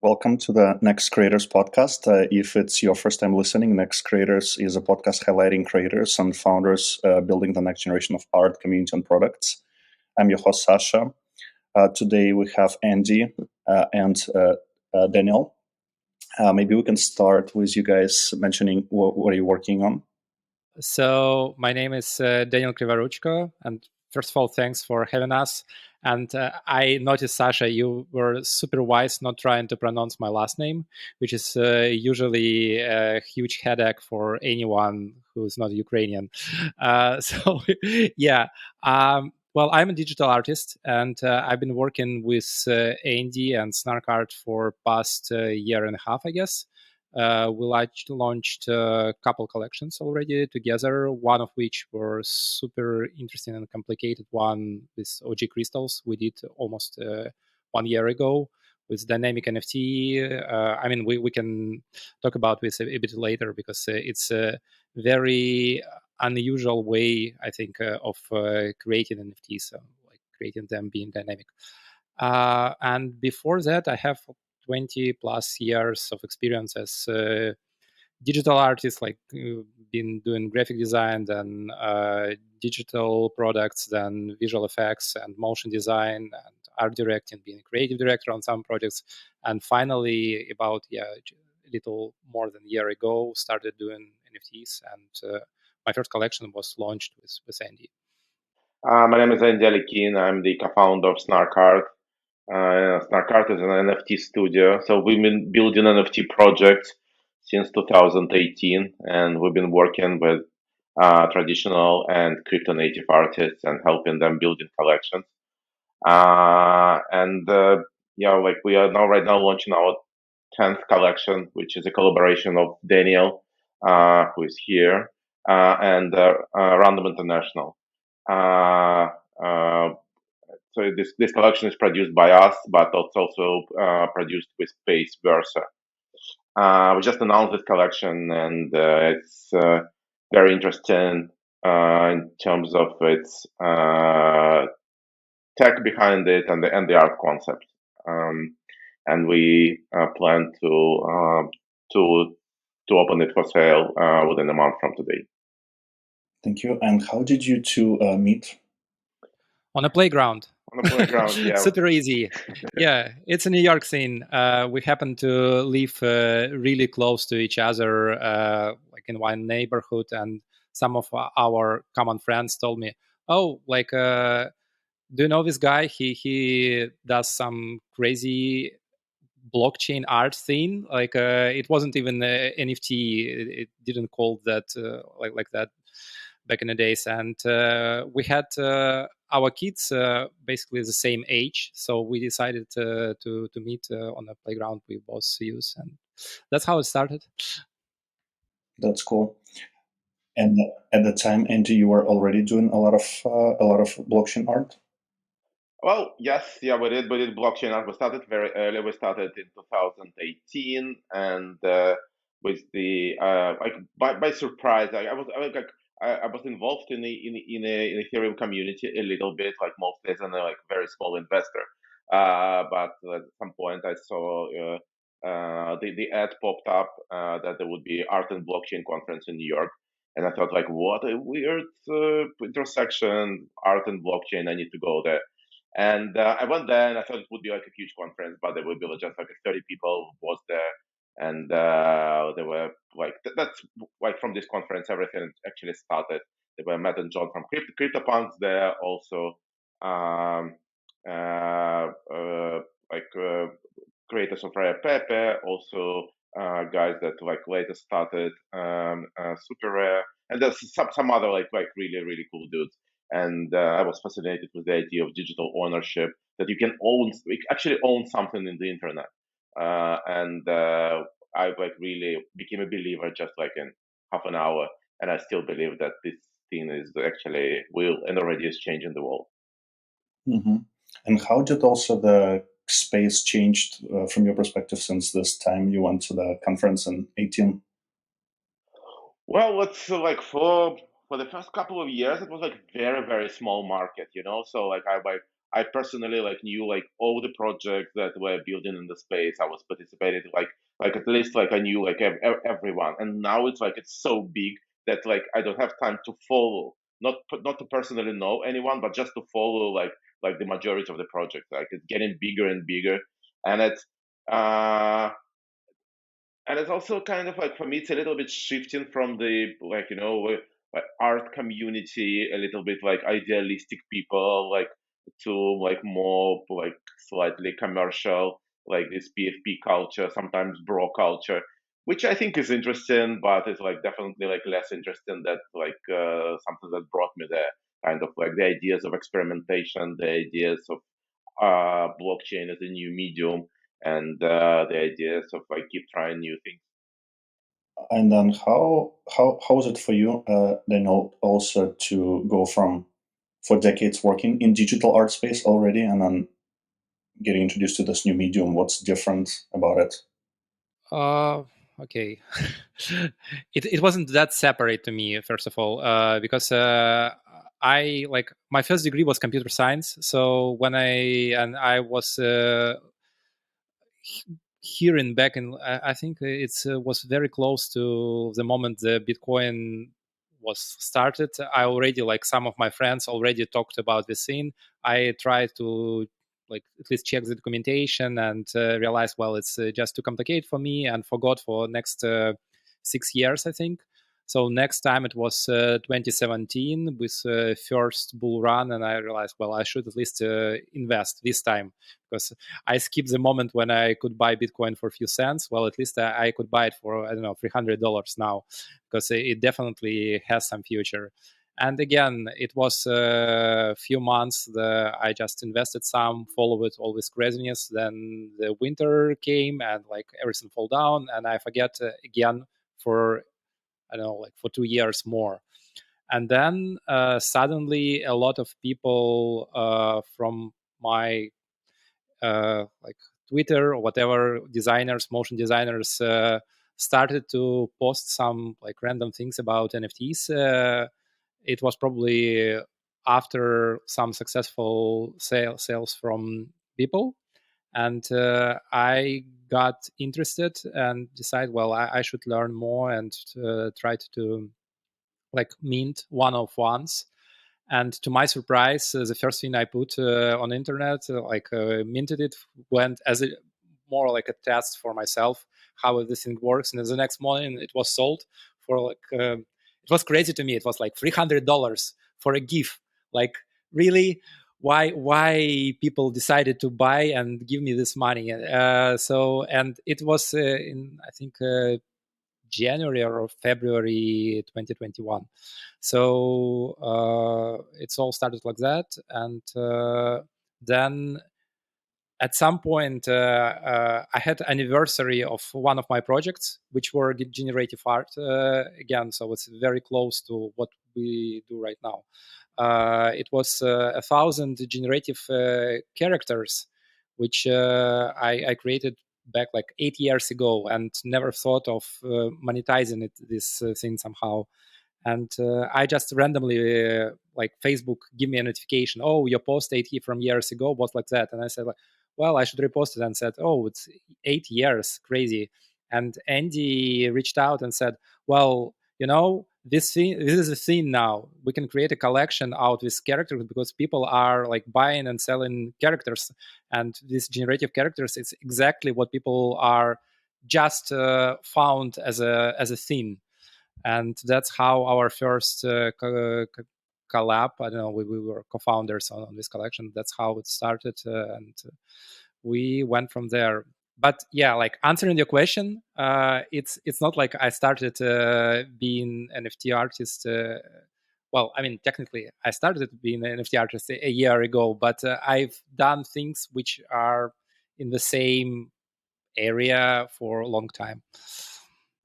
Welcome to the Next Creators podcast. If it's your first time listening, Next Creators is a podcast highlighting creators and founders building the next generation of art, community, and products. I'm your host, Sasha. Today we have Andy and Daniel. Maybe we can start with you guys mentioning what are you working on? So my name is Danil Krivoruchko, and first of all, thanks for having us. And I noticed, Sasha, you were super wise not trying to pronounce my last name, which is usually a huge headache for anyone who's not Ukrainian. So, yeah. Well, I'm a digital artist, and I've been working with Andy and Snark Art for past year and a half, I guess. We launched a couple collections already together, one of which were super interesting and complicated one with OG crystals we did almost 1 year ago with dynamic NFT. We can talk about this a bit later because it's a very unusual way, I think, of creating NFTs, like creating them being dynamic. And before that, I have 20 plus years of experience as a digital artist, like been doing graphic design, then digital products, then visual effects and motion design and art directing, being a creative director on some projects. And finally, about a little more than a year ago, started doing NFTs. And my first collection was launched with Andy. My name is Alekhin. I'm the co-founder of Snark Art. Snark Art is an NFT studio. So we've been building NFT projects since 2018, and we've been working with traditional and crypto native artists and helping them building collections. We are right now launching our 10th collection, which is a collaboration of Daniel, who is here, and Random International. Uh, uh, so this collection is produced by us, but it's also produced with Space Versa. We just announced this collection, and it's very interesting in terms of its tech behind it and the art concept. And we plan to open it for sale within a month from today. Thank you. And how did you two meet? On a playground. On a playground, yeah. Super easy. Yeah, it's a New York scene. We happen to live really close to each other, like in one neighborhood, and some of our common friends told me, "Oh, like, do you know this guy? He does some crazy blockchain art thing. Like, it wasn't even NFT. It didn't call that like that back in the days. And we had our kids basically the same age, so we decided to meet on a playground we both use, and that's how it started. That's cool. And at the time, Andy, you were already doing a lot of blockchain art. Well, yes, yeah, we did. We did blockchain art. We started very early. We started in 2018, and with the by surprise, I was involved in the Ethereum community a little bit, like mostly as a very small investor. But at some point, I saw the ad popped up that there would be art and blockchain conference in New York. And I thought, like, what a weird intersection, art and blockchain. I need to go there. And I went there, and I thought it would be like a huge conference, but there would be just like 30 people who was there, and they were like, that's like from this conference, everything actually started. There were Matt and John from CryptoPunks there, also uh, uh, like creators of Rare Pepe, also guys that like later started Super Rare, and there's some other like really cool dudes. And I was fascinated with the idea of digital ownership, that you can actually own something in the internet. And I like really became a believer just like in half an hour, and I still believe that this thing is actually will and already is changing the world. Mm-hmm. And how did also the space changed from your perspective since this time you went to the conference in 18? Well, it's like for the first couple of years, it was like very small market, you know. So like I personally knew all the projects that were building in the space. I was participating at least I knew everyone. And now it's so big that I don't have time to follow, not to personally know anyone, but just to follow the majority of the projects. It's getting bigger and bigger, and uh it's also kind of for me, it's a little bit shifting from the art community, a little bit idealistic people, to more slightly commercial, this PFP culture, sometimes bro culture, which I think is interesting, but it's definitely less interesting than something that brought me there. Kind of the ideas of experimentation, the ideas of blockchain as a new medium, and the ideas of keep trying new things. And then how is it for you, Daniel, also to go from for decades working in digital art space already and then getting introduced to this new medium? What's different about it? Okay. It wasn't that separate to me, first of all, because I my first degree was computer science. So when I was hearing back in, I think it was very close to the moment the Bitcoin was started. I already, some of my friends already talked about this thing. I tried to at least check the documentation and realized, well, it's just too complicated for me, and forgot for next 6 years, I think. So next time it was 2017 with first bull run, and I realized, well, I should at least invest this time, because I skipped the moment when I could buy Bitcoin for a few cents. Well, at least I could buy it for, I don't know, $300 now, because it definitely has some future. And again, it was a few months. I just invested some, followed all this craziness. Then the winter came and everything fell down, and I forget again for, I don't know, for 2 years more. And then suddenly a lot of people from my Twitter or whatever, designers, motion designers, started to post some random things about NFTs. It was probably after some successful sales from people, and I got interested and decided, well, I should learn more and try to mint one of ones. And to my surprise, the first thing I put on internet, minted it, went as more like a test for myself how this thing works. And then the next morning, it was sold for it was crazy to me. It was $300 for a GIF. Really, why people decided to buy and give me this money? And it was in, I think, January or February 2021. So it's all started like that. And then at some point, I had anniversary of one of my projects, which were generative art again. So it's very close to what we do right now. It was 1,000 generative characters, which I created back 8 years ago, and never thought of monetizing this thing somehow. And I just randomly, Facebook, give me a notification. Oh, your post from years ago was like that. And I said, well, I should repost it, and said, oh, it's 8 years, crazy. And Andy reached out and said, well, this is a thing now. We can create a collection out with characters, because people are buying and selling characters, and these generative characters, it's exactly what people are just found as a thing. And that's how our first collab, I don't know, we were co-founders on this collection. That's how it started, and we went from there. But yeah, answering your question, it's not like I started being an NFT artist. Well, I mean, technically, I started being an NFT artist a year ago, but I've done things which are in the same area for a long time.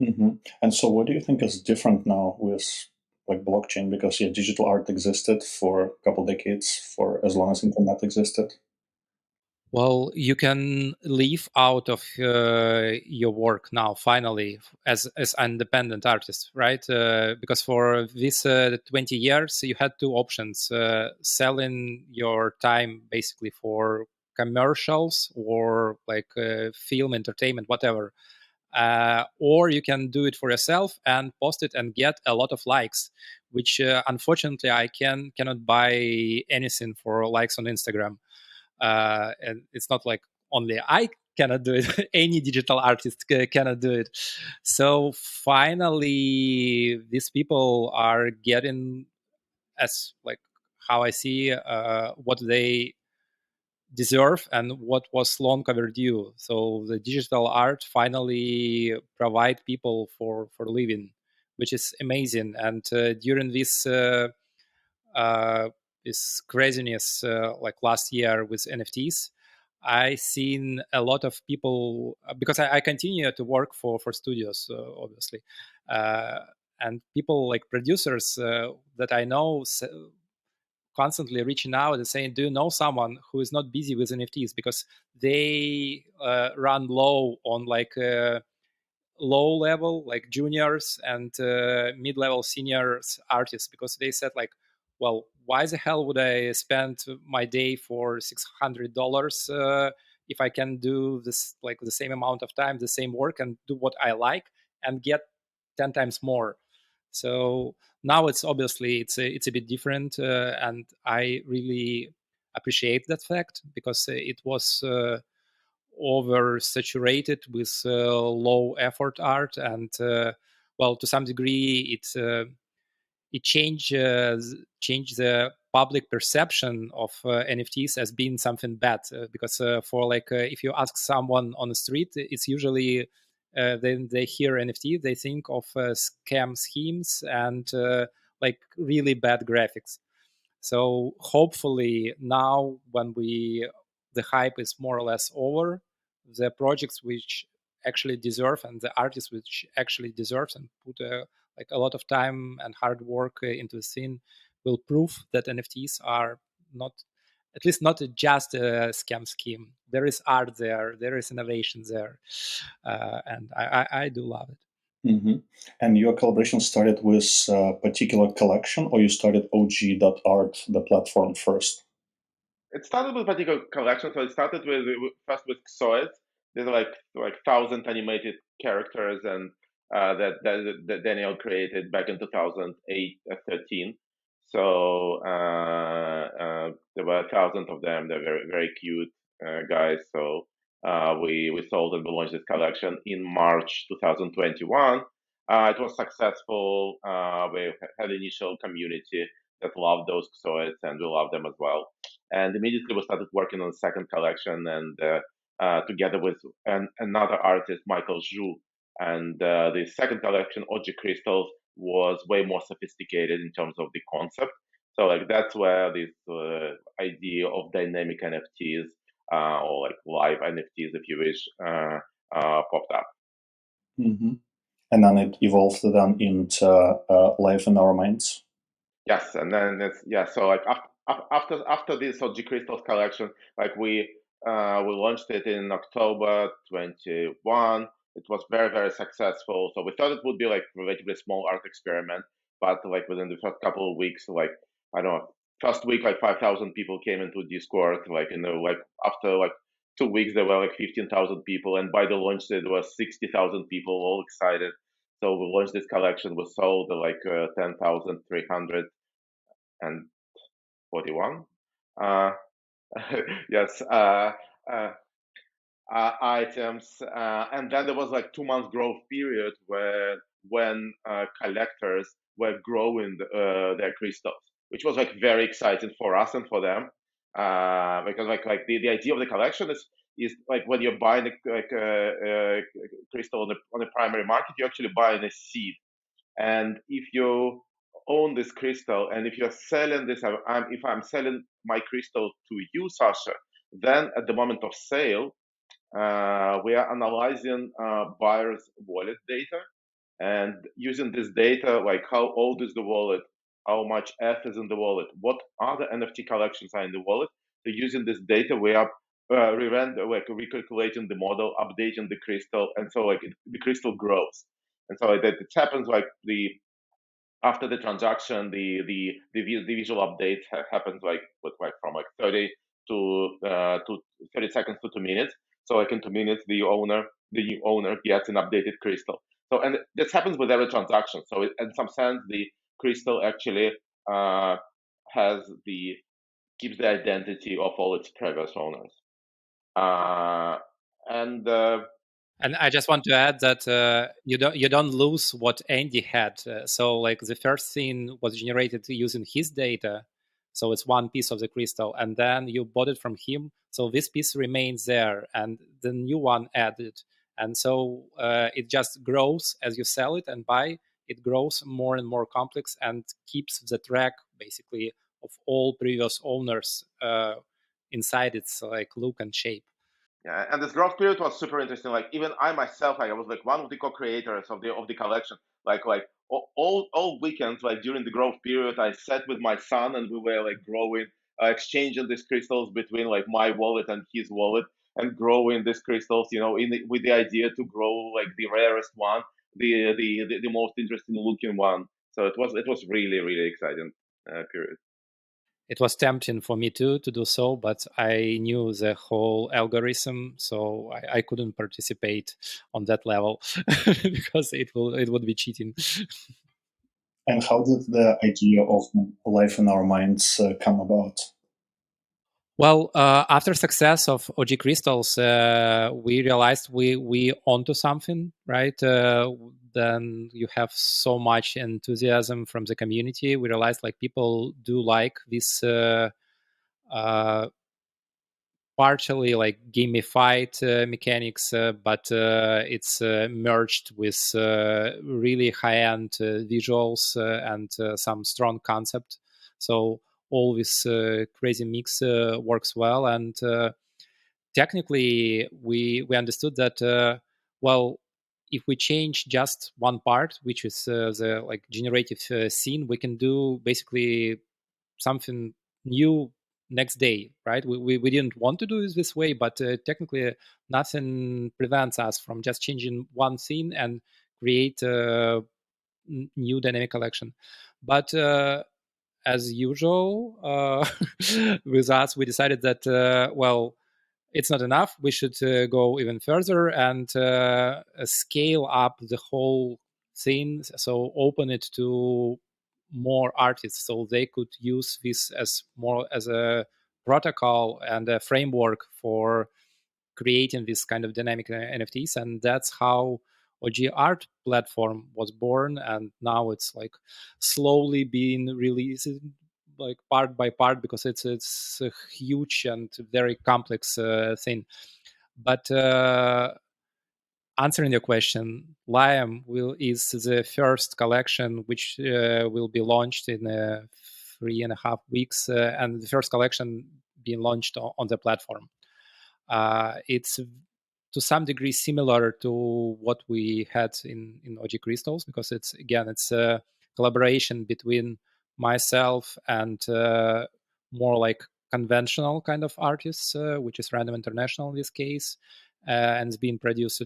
Mm-hmm. And so what do you think is different now with blockchain? Because digital art existed for a couple decades, for as long as internet existed. Well, you can live out of your work now, finally, as independent artist, right? Because for this 20 years, you had two options: selling your time basically for commercials or like film, entertainment, whatever. Or you can do it for yourself and post it and get a lot of likes, which unfortunately I cannot buy anything for likes on Instagram. And it's not like only I cannot do it; any digital artist cannot do it. So finally, these people are getting, as like how I see, what they deserve and what was long overdue. So the digital art finally provide people for living, which is amazing. And during uh, this craziness, like last year with NFTs, I seen a lot of people because I continue to work for studios, obviously, uh, and people like producers that I know constantly reaching out and saying, "Do you know someone who is not busy with NFTs?" Because they run low on like low level, like juniors and mid level seniors artists, because they said like, "Well, why the hell would I spend my day for $600 if I can do this like the same amount of time, the same work, and do what I like and get 10 times more?" So now it's obviously it's a bit different, and I really appreciate that fact because it was oversaturated with low effort art, and well, to some degree it changed the public perception of NFTs as being something bad, because for like if you ask someone on the street, it's usually when they hear NFT, they think of scam schemes and like really bad graphics. So hopefully now, when the hype is more or less over, the projects which actually deserve and the artists which actually deserves and put like a lot of time and hard work into the scene will prove that NFTs are not, at least not just a scam scheme. There is art there, there is innovation there, and I do love it. Mm-hmm. And your collaboration started with a particular collection, or you started OG.art, the platform, first? It started with a particular collection. So it started with first with Xoids. There's like 1,000 animated characters, and that Daniel created back in 2008, 13. So there were thousands of them. They're very very cute guys. So we sold and we launched this collection in March 2021. It was successful. We had initial community that loved those Xoids, and we love them as well. And immediately we started working on the second collection, and together with another artist, Michael Zhu. And the second collection, OG Crystals, was way more sophisticated in terms of the concept. So like that's where this idea of dynamic NFTs or like live NFTs, if you wish, popped up. Mm-hmm. And then it evolved then into Live in Our Minds. Yes, and then it's So like after this OG Crystals collection, like we launched it in October 21. It was very very successful. So we thought it would be like a relatively small art experiment, but like within the first couple of weeks, like I don't know, first week like 5,000 people came into Discord. Like like after like 2 weeks there were like 15,000 people, and by the launch there was 60,000 people all excited. So we launched this collection. We sold like 10,341. Uh, yes, uh, items, and then there was like 2 months growth period where when collectors were growing their crystals, which was like very exciting for us and for them, because like the idea of the collection is like when you're buying a crystal on the primary market, you're actually buying a seed. And if you own this crystal, and if you're selling this, if I'm selling my crystal to you, Sasha, then at the moment of sale, we are analyzing buyer's wallet data, and using this data, like how old is the wallet, how much F is in the wallet, what other NFT collections are in the wallet. So using this data, we are recalculating the model, updating the crystal, and so the crystal grows. And so that it happens after the transaction, the visual update happens from 30 to 30 seconds to 2 minutes. So in 2 minutes, the new owner gets an updated crystal. So and this happens with every transaction. So in some sense, the crystal actually uh, has the keeps the identity of all its previous owners. Uh, and And I just want to add that you don't lose what Andy had. So like the first thing was generated using his data, so it's one piece of the crystal, and then you bought it from him. So this piece remains there, and the new one added, and so it just grows as you sell it and buy. It grows more and more complex and keeps the track basically of all previous owners inside its like look and shape. yeah, and this growth period was super interesting. Like even I myself, I was like one of the co-creators of the collection. All weekends, like during the growth period, I sat with my son and we were like growing, exchanging these crystals between like my wallet and his wallet, and growing these crystals, with the idea to grow like the rarest one, the most interesting looking one. So it was really really exciting period. It was tempting for me too to do so, but I knew the whole algorithm, so I couldn't participate on that level because it would be cheating. And how did the idea of life in our minds come about? Well, after success of OG Crystals, we realized we onto something, right? Then you have so much enthusiasm from the community. We realized like people do like this partially like gamified mechanics, but it's merged with really high-end visuals and some strong concept. So all this crazy mix works well. And technically, we understood that well, if we change just one part, which is the like generative scene, we can do basically something new next day, right? We didn't want to do it this way, but technically nothing prevents us from just changing one thing and create a new dynamic collection. But as usual, with us, we decided that, well, it's not enough. We should go even further and scale up the whole thing. So open it to more artists, so they could use this as more as a protocol and a framework for creating this kind of dynamic NFTs. And that's how OG Art platform was born. And now it's like slowly being released like part by part because it's a huge and very complex thing. But answering your question, LiOM is the first collection which will be launched in 3.5 weeks, and the first collection being launched on the platform. It's to some degree similar to what we had in OG Crystals, because it's a collaboration between myself and more like conventional kind of artists, which is Random International in this case, and it's being produced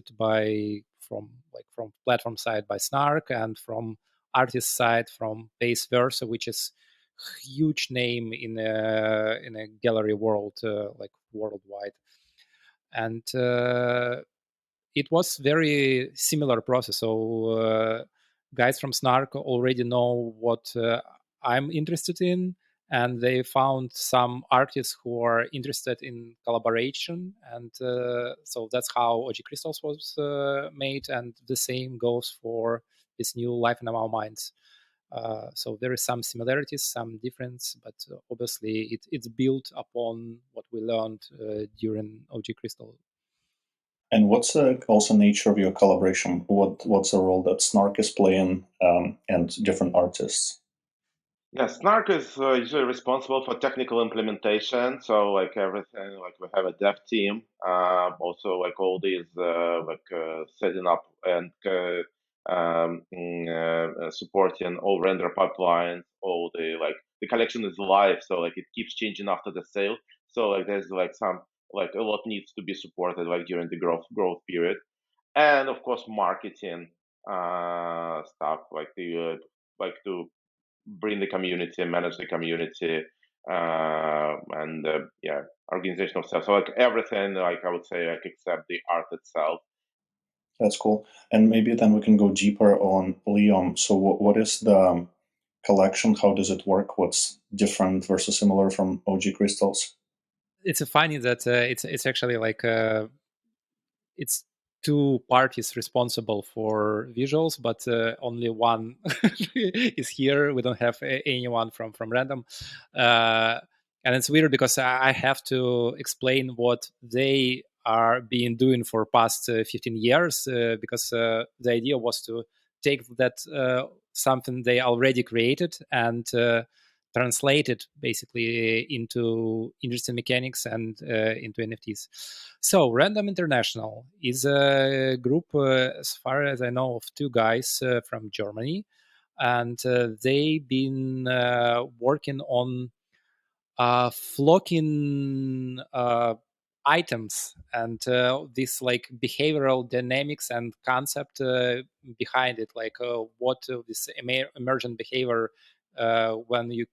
from platform side by Snark, and from artist side from Pace Versa, which is huge name in a gallery world, like worldwide. And it was very similar process. So guys from Snark already know what I'm interested in, and they found some artists who are interested in collaboration, and so that's how OG Crystals was made, and the same goes for this new Life in Our Minds. So there is some similarities, some difference, but obviously it's built upon what we learned during OG Crystal. And what's the also nature of your collaboration? What's the role that Snark is playing and different artists? Yeah, Snark is usually responsible for technical implementation. So like everything, like we have a dev team. Also like all these setting up and supporting all render pipelines. All the collection is live, so like it keeps changing after the sale. So like there's like some like a lot needs to be supported like during the growth period, and of course marketing stuff to bring the community, manage the community, and yeah, organizational stuff. So like everything, like I would say, like except the art itself. That's cool. And maybe then we can go deeper on LiOM. So what is the collection? How does it work? What's different versus similar from OG crystals? It's funny that it's actually like it's two parties responsible for visuals, but only one is here. We don't have anyone from random, and it's weird because I have to explain what they are being doing for past 15 years because the idea was to take that something they already created and translate it basically into interesting mechanics and into NFTs. So, Random International is a group, as far as I know, of two guys from Germany, and they've been working on flocking items and this like behavioral dynamics and concept behind it, like what this emergent behavior when you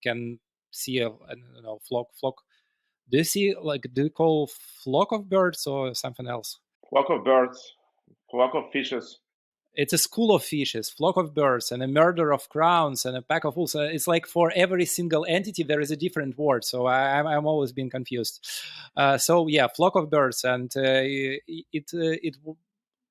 can see a I don't know flock. Do you see like do you call flock of birds or something else? Flock of birds, flock of fishes. It's a school of fishes, flock of birds, and a murder of crowns, and a pack of wolves. It's like for every single entity there is a different word. So I'm always being confused. So yeah, flock of birds, and it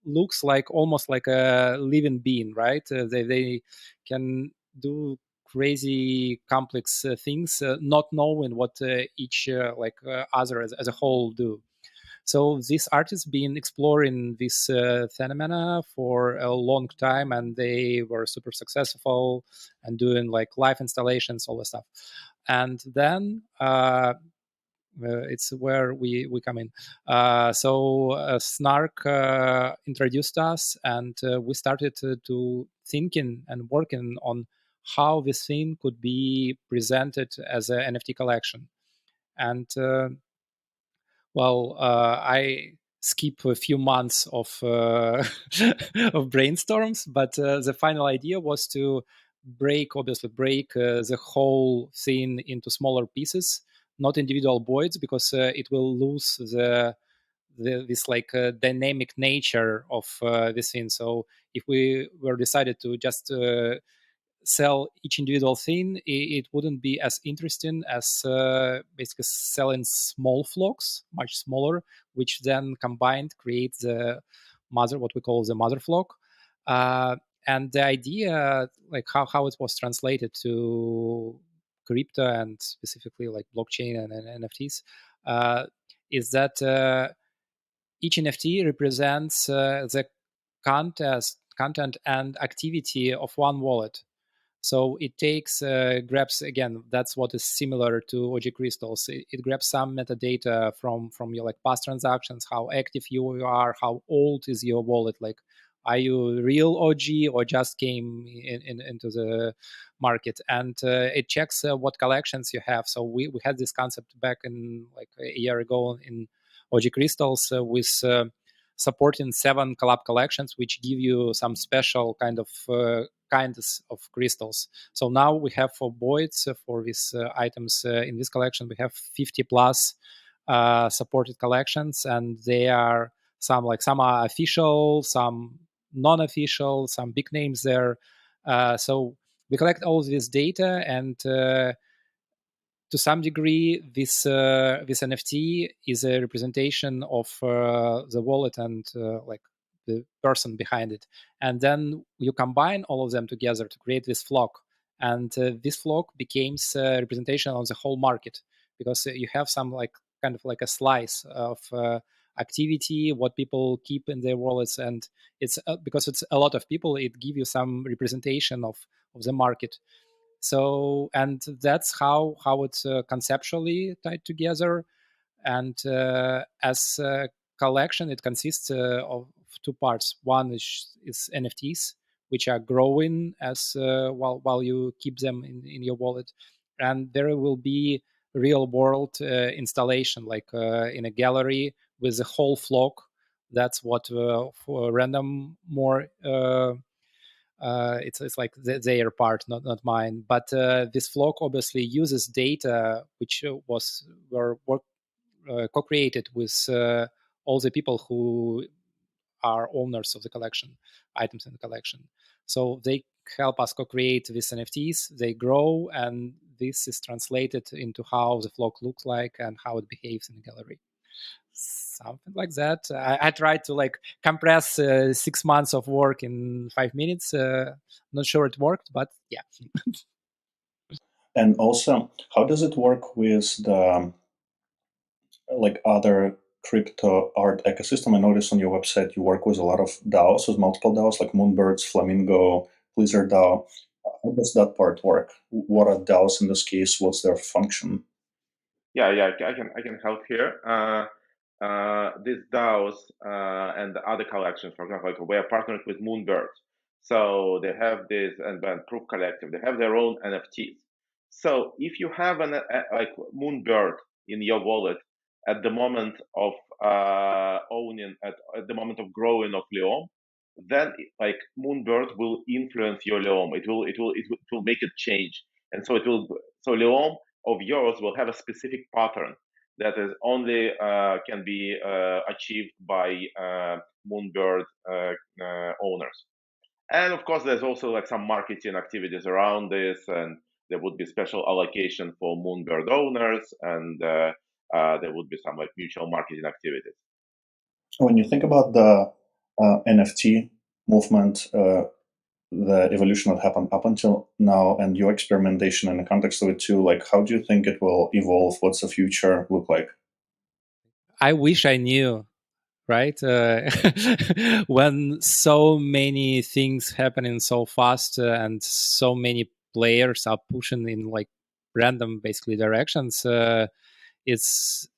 looks like almost like a living being, right? They can do crazy complex things, not knowing what each other as a whole do. So this artist been exploring this phenomena for a long time, and they were super successful and doing like live installations, all the stuff. And then it's where we come in. Snark introduced us, and we started to thinking and working on how this thing could be presented as an NFT collection. And I skip a few months of of brainstorms, but the final idea was to obviously break the whole thing into smaller pieces, not individual boards, because it will lose this like dynamic nature of this thing. So if we were decided to just sell each individual thing, it wouldn't be as interesting as basically selling small flocks, much smaller, which then combined create the mother, what we call the mother flock. And the idea, like how it was translated to crypto and specifically like blockchain and NFTs, is that each NFT represents the content and activity of one wallet. So it takes, grabs, again, that's what is similar to OG Crystals. It grabs some metadata from your like past transactions, how active you are, how old is your wallet, like are you real OG or just came into the market? And it checks what collections you have. So we had this concept back in like a year ago in OG Crystals with supporting 7 collab collections, which give you some special kind of kinds of crystals. So now we have for Boyds, for these items in this collection, we have 50 plus supported collections, and they are some are official, some non-official, some big names there. So we collect all this data, and to some degree, this NFT is a representation of the wallet and like the person behind it, and then you combine all of them together to create this flock, and this flock becomes a representation of the whole market because you have some like kind of like a slice of activity, what people keep in their wallets, and it's because it's a lot of people, it gives you some representation of the market. So, and that's how it's conceptually tied together. And as a collection, it consists of 2 parts. One is NFTs, which are growing as while you keep them in your wallet, and there will be real world installation, like in a gallery with a whole flock. That's what for random more. It's like their part, not mine. But this flock obviously uses data which were co-created with all the people who are owners of the collection, items in the collection. So they help us co-create these NFTs. They grow, and this is translated into how the flock looks like and how it behaves in the gallery. Something like that. I tried to like compress 6 months of work in 5 minutes. Not sure it worked, but yeah. And also, how does it work with the like other crypto art ecosystem? I noticed on your website you work with a lot of DAOs, with multiple DAOs like Moonbirds, Flamnigo, Blizzard DAO. How does that part work? What are DAOs in this case? What's their function? Yeah, I can help here. These DAOs and the other collections, for example, like we are partnered with Moonbirds, so they have this and Proof Collective. They have their own NFTs. So if you have an like Moonbird in your wallet at the moment of owning, at the moment of growing of LiOM, then like Moonbird will influence your LiOM. It will make it change, and so LiOM of yours will have a specific pattern that is only can be achieved by Moonbird owners. And of course, there's also like some marketing activities around this, and there would be special allocation for Moonbird owners, and there would be some like mutual marketing activities. When you think about the NFT movement, the evolution that happened up until now, and your experimentation in the context of it too, like how do you think it will evolve? What's the future look like? I wish I knew, right? When so many things happening so fast and so many players are pushing in like random basically directions, it's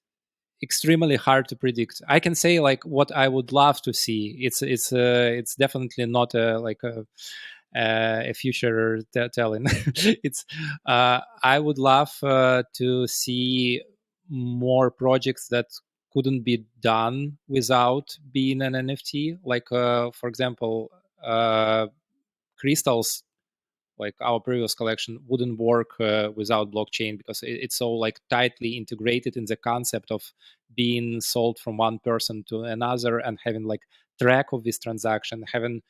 extremely hard to predict. I can say like what I would love to see. It's definitely not a future telling. It's I would love to see more projects that couldn't be done without being an NFT. Like for example, crystals, like our previous collection, wouldn't work without blockchain because it's so like tightly integrated in the concept of being sold from one person to another and having like track of this transaction, having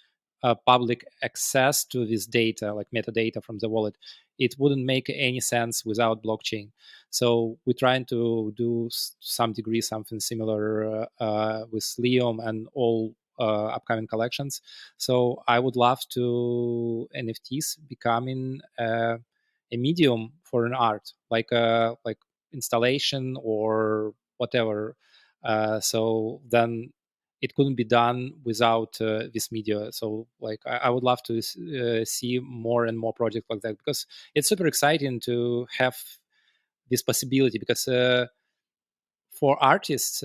public access to this data, like metadata from the wallet. It wouldn't make any sense without blockchain. So we're trying to do some degree something similar with LiOM and all upcoming collections. So I would love to NFTs becoming a medium for an art, like installation or whatever. So then it couldn't be done without this media. So like I would love to see more and more projects like that, because it's super exciting to have this possibility, because for artists,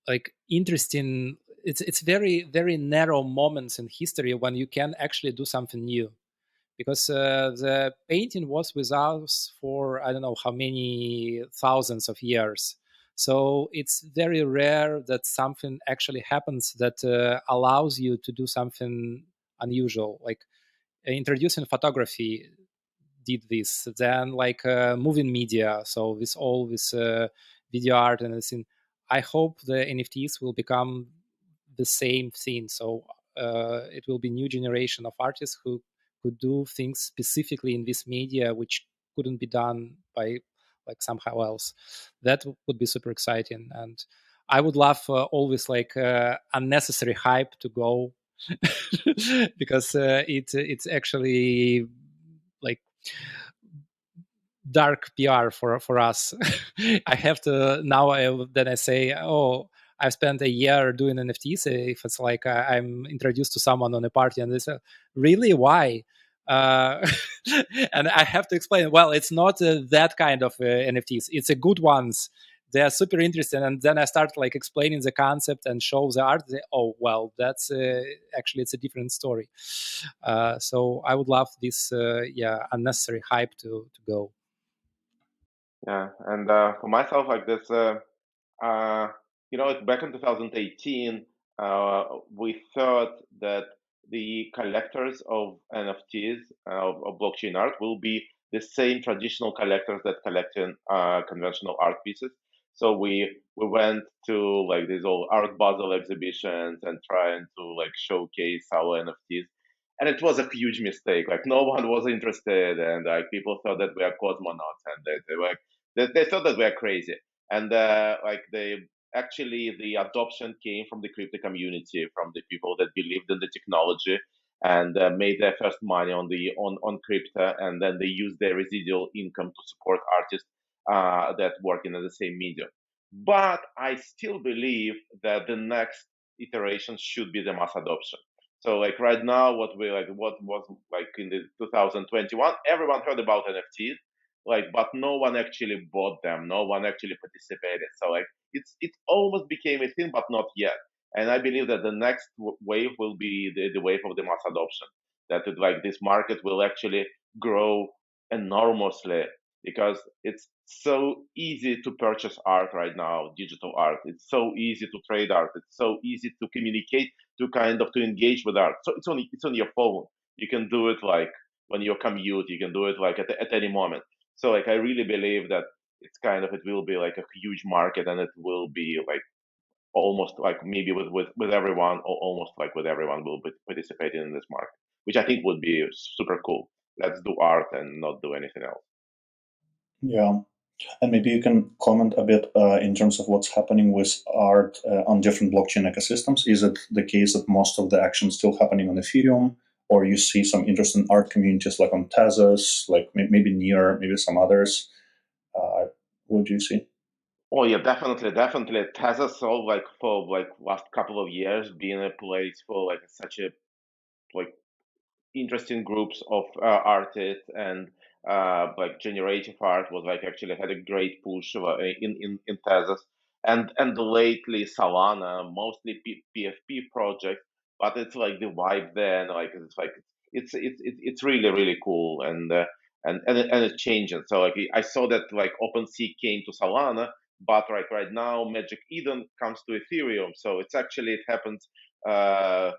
like interesting, it's very narrow moments in history when you can actually do something new, because the painting was with us for I don't know how many thousands of years. So it's very rare that something actually happens that allows you to do something unusual, like introducing photography did this, then like moving media, so with all this video art and everything. I hope the NFTs will become the same thing. So it will be new generation of artists who could do things specifically in this media which couldn't be done by like somehow else. That would be super exciting, and I would love always like unnecessary hype to go because it's actually like dark PR for us. I have to now. Then I say, oh, I've spent a year doing NFTs. If it's like I'm introduced to someone on a party and they say, really, why? And I have to explain. Well, it's not that kind of NFTs. It's a good ones. they are super interested. And then I start like explaining the concept and show the art. Oh, well, that's actually, it's a different story. So I would love this, unnecessary hype to go. Yeah, and for myself, like this, like back in 2018, we thought that the collectors of NFTs, of blockchain art, will be the same traditional collectors that collect in conventional art pieces. So we went to like these old art Basel exhibitions and trying to like showcase our NFTs. And it was a huge mistake. Like no one was interested, and like people thought that we are cosmonauts, and they thought that we are crazy. And like they actually the adoption came from the crypto community, from the people that believed in the technology and made their first money on crypto, and then they used their residual income to support artists that work in the same medium. But I still believe that the next iteration should be the mass adoption. So like right now, what was like in the 2021, everyone heard about NFTs, like, but no one actually bought them, no one actually participated. So like it almost became a thing, but not yet. And I believe that the next wave will be the wave of the mass adoption. That like this market will actually grow enormously because it's so easy to purchase art right now, digital art. It's so easy to trade art. It's so easy to communicate, to engage with art. So it's on your phone. You can do it like when you commute. You can do it like at any moment. So like I really believe that it will be like a huge market, and it will be like almost like maybe with everyone, or almost like with everyone will be participating in this market, which I think would be super cool. Let's do art and not do anything else. Yeah. And maybe you can comment a bit in terms of what's happening with art on different blockchain ecosystems. Is it the case that most of the action is still happening on Ethereum, or you see some interesting art communities like on Tezos, like maybe Near, maybe some others? What do you see? Oh yeah, definitely. Tezos so like for like last couple of years being a place for like such a like interesting groups of artists, and like generative art was like actually had a great push in Tezos, and lately Solana, mostly PFP project, but it's like the vibe there, and like it's really cool, and it's changing. So like I saw that like OpenSea came to Solana, but right now Magic Eden comes to Ethereum, so it's actually it happens. Uh,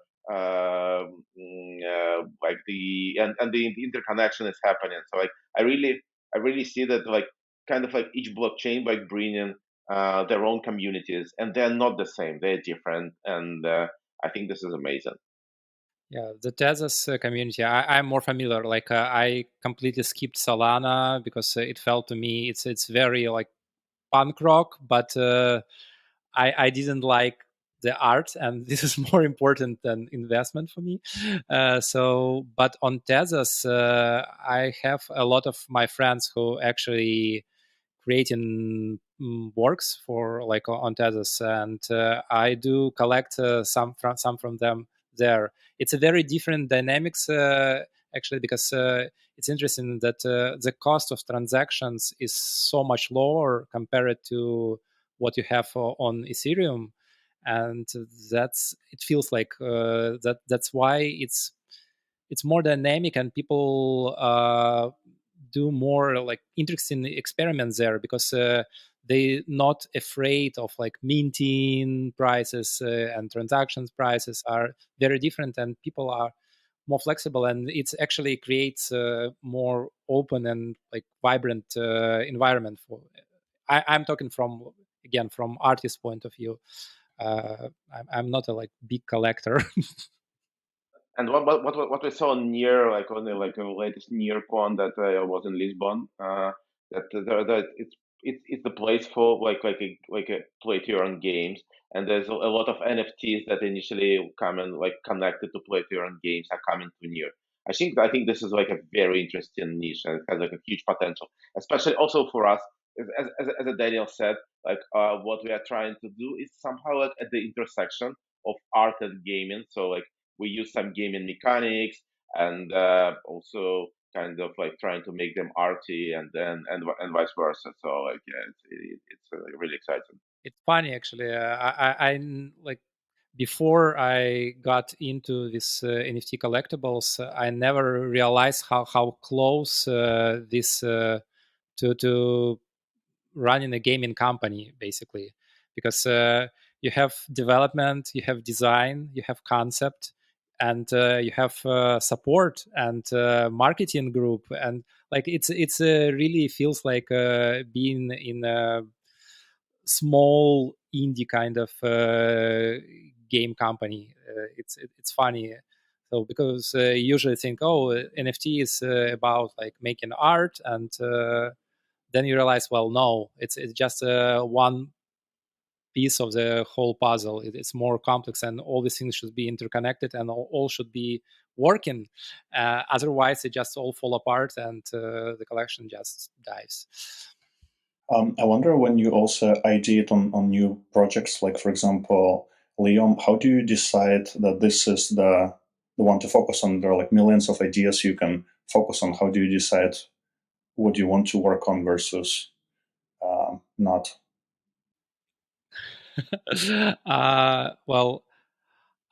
like the interconnection is happening. So like I really see that like kind of like each blockchain like bringing their own communities, and they're not the same, they're different, and I think this is amazing. Yeah, the Tezos community, I'm more familiar. Like I completely skipped Solana because it felt to me it's very like punk rock, but I didn't like the art, and this is more important than investment for me. But on Tezos, I have a lot of my friends who actually creating works for like on Tezos, and I do collect some from them there. It's a very different dynamics actually, because it's interesting that the cost of transactions is so much lower compared to what you have on Ethereum, and it feels like that's why it's more dynamic, and people do more like interesting experiments there, because they're not afraid of like minting prices, and transactions prices are very different, and people are more flexible, and it's actually creates a more open and like vibrant environment for. I'm talking from artist point of view. I'm not a like big collector. And what we saw near like on the like latest near con that was in Lisbon, that it's the place for like a play to earn games, and there's a lot of NFTs that initially come and like connected to play to earn games are coming to near. I think this is like a very interesting niche, and it has like a huge potential, especially also for us. As Daniel said, like what we are trying to do is somehow like at the intersection of art and gaming. So like we use some gaming mechanics, and also kind of like trying to make them arty, and then and vice versa. So like it's really exciting. It's funny actually. Like before I got into this NFT collectibles, I never realized how close this to running a gaming company basically, because you have development, you have design, you have concept, and you have support and marketing group, and like it's really feels like being in a small indie kind of game company. It's funny. So because you usually think, oh, NFT is about like making art, and then you realize, well, no, it's just one piece of the whole puzzle. It's more complex, and all these things should be interconnected, and all should be working. Otherwise, it just all fall apart, and the collection just dies. I wonder, when you also ideate on new projects, like for example, LiOM, how do you decide that this is the one to focus on? There are like millions of ideas you can focus on. How do you decide what you want to work on versus not? Well,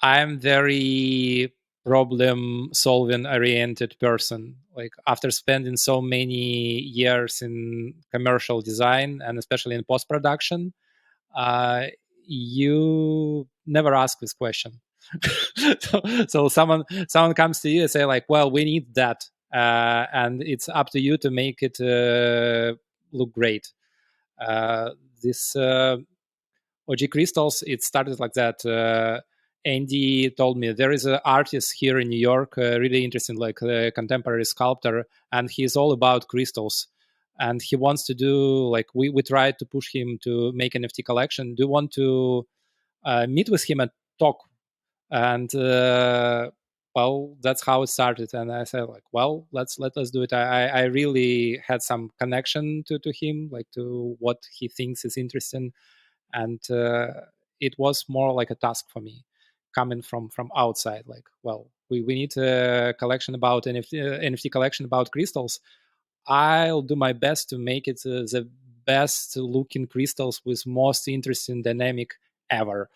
I'm very problem solving oriented person. Like after spending so many years in commercial design and especially in post production, you never ask this question. So someone comes to you and say like, well, we need that, and it's up to you to make it look great. This OG Crystals, it started like that. Andy told me there is an artist here in New York, really interesting, like a contemporary sculptor, and he's all about crystals. And he wants to do, like, we tried to push him to make an NFT collection. Do you want to meet with him and talk? And well, that's how it started. And I said, like, well, let us do it. I really had some connection to him, like to what he thinks is interesting, and it was more like a task for me coming from outside. Like, well, we need a collection about NFT collection about crystals. I'll do my best to make it the best looking crystals with most interesting dynamic ever.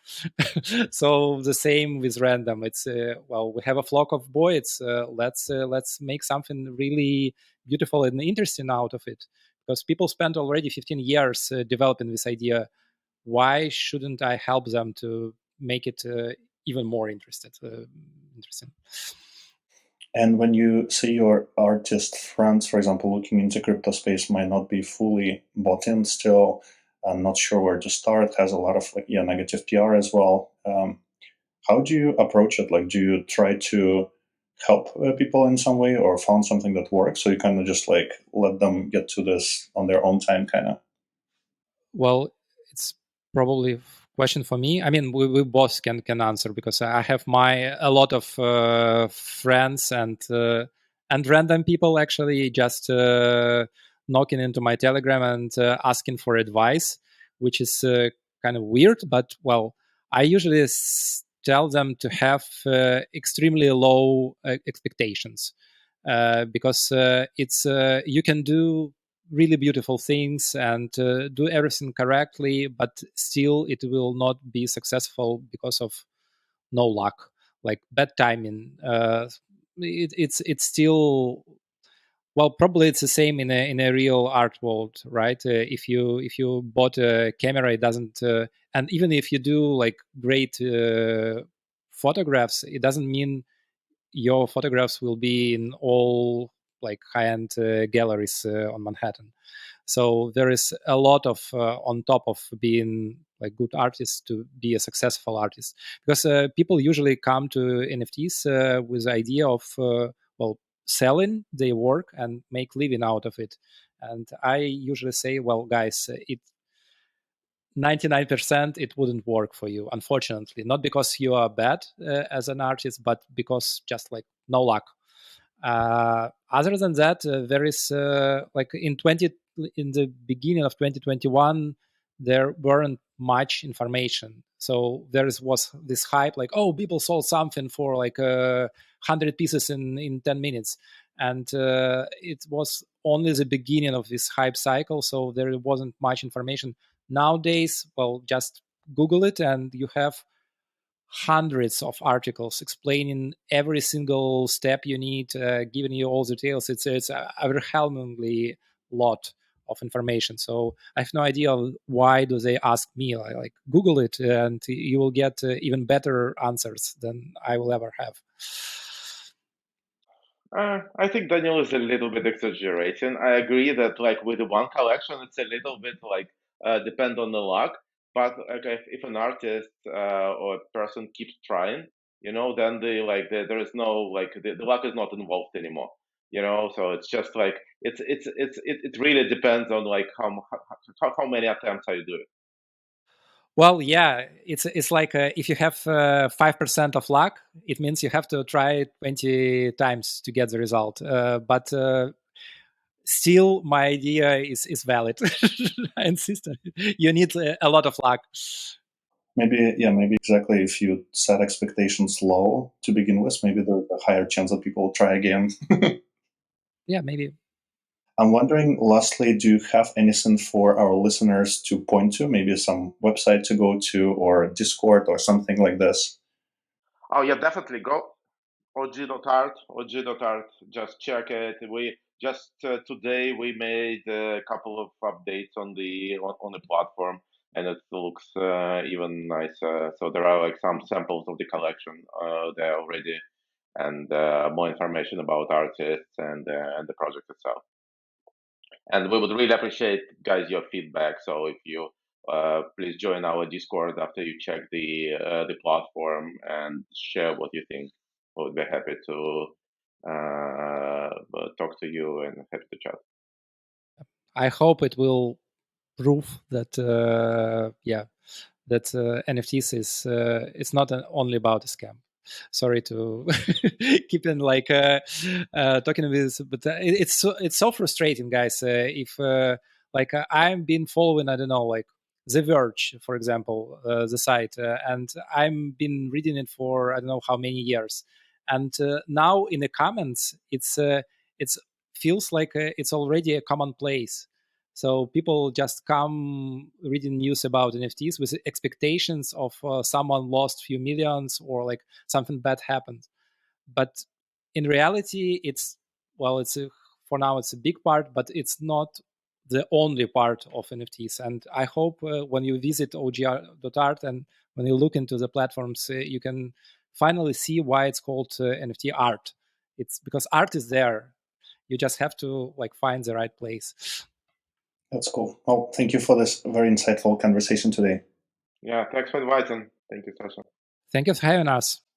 So the same with random. It's well, we have a flock of boys. Let's make something really beautiful and interesting out of it, because people spent already 15 years developing this idea. Why shouldn't I help them to make it even more interesting? And when you see your artist friends, for example, looking into crypto space, might not be fully bought in still, not sure where to start, has a lot of like, negative PR as well. How do you approach it? Like, do you try to help people in some way, or found something that works? So you kind of just like let them get to this on their own time, kind of? Well, it's probably a question for me. I mean, we both can answer, because I have a lot of friends and random people actually just knocking into my Telegram and asking for advice, which is kind of weird. But well, I usually tell them to have extremely low expectations, because it's you can do really beautiful things and do everything correctly, but still it will not be successful because of no luck, like bad timing. It's still, well, probably it's the same in a real art world, right? If you bought a camera, it doesn't, and even if you do like great photographs, it doesn't mean your photographs will be in all like high-end galleries on Manhattan. So there is a lot of on top of being like good artists to be a successful artist, because people usually come to NFTs with the idea of well, selling their work and make living out of it. And I usually say, well, guys, it 99% it wouldn't work for you, unfortunately, not because you are bad as an artist, but because just like no luck. Other than that, there is like in the beginning of 2021, there weren't much information. So was this hype like, oh, people sold something for like 100 pieces in 10 minutes. And it was only the beginning of this hype cycle, so there wasn't much information. Nowadays, well, just Google it and you have hundreds of articles explaining every single step you need, giving you all the details. It's a overwhelmingly lot of information. So I have no idea why do they ask me. Like Google it and you will get even better answers than I will ever have. I think Daniel is a little bit exaggeration. I agree that like with the one collection, it's a little bit like depend on the luck. But like if an artist or a person keeps trying, then there is no like the luck is not involved anymore. So it's just like it really depends on like how many attempts are you doing. Well, yeah, it's like if you have 5% of luck, it means you have to try 20 times to get the result. But still, my idea is valid. I insist on it. You need a lot of luck. Maybe exactly. If you set expectations low to begin with, maybe there's a higher chance that people will try again. Yeah, maybe. I'm wondering, lastly, do you have anything for our listeners to point to? Maybe some website to go to or Discord or something like this? Oh yeah, definitely go og.art, just check it. We just today we made a couple of updates on the platform, and it looks even nicer. So there are like some samples of the collection there already, and more information about artists and the project itself. And we would really appreciate, guys, your feedback. So if you please join our Discord after you check the platform and share what you think. We would be happy to talk to you and happy to chat. I hope it will prove that that NFTs is it's not only about a scam. Sorry to keep in like talking with this, but it's so frustrating, guys. If like I've been following, I don't know, like The Verge, for example, the site, and I've been reading it for I don't know how many years, and now in the comments, it's feels like it's already a commonplace. So people just come reading news about NFTs with expectations of someone lost few millions or like something bad happened. But in reality, it's for now it's a big part, but it's not the only part of NFTs. And I hope when you visit ogr.art and when you look into the platforms, you can finally see why it's called NFT art. It's because art is there. You just have to like find the right place. That's cool. Well, thank you for this very insightful conversation today. Yeah, thanks for inviting. Thank you, Sasha. Thank you for having us.